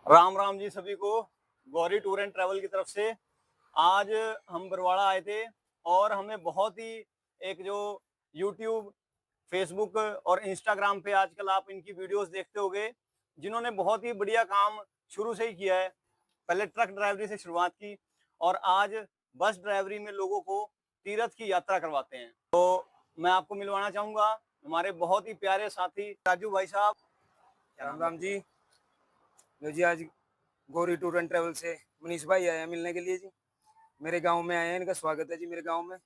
राम राम जी सभी को। Gauri tour and travel की तरफ से आज हम बरवाड़ा आए थे और हमें बहुत ही एक जो यूट्यूब, फेसबुक और इंस्टाग्राम पे आजकल आप इनकी वीडियोस देखते होंगे, जिन्होंने बहुत ही बढ़िया काम शुरू से ही किया है। पहले ट्रक ड्राइवरी से शुरुआत की और आज बस ड्राइवरी में लोगों को तीर्थ की यात्रा करवाते हैं। तो मैं आपको मिलवाना चाहूंगा हमारे बहुत ही प्यारे साथी राजू भाई साहब। क्या राम नाम है राम आपका? जी। जो जी आज गौरी टूर एंड ट्रेवल से मनीष भाई आए हैं मिलने के लिए जी। मेरे गांव में आए हैं, इनका स्वागत है जी मेरे गांव में।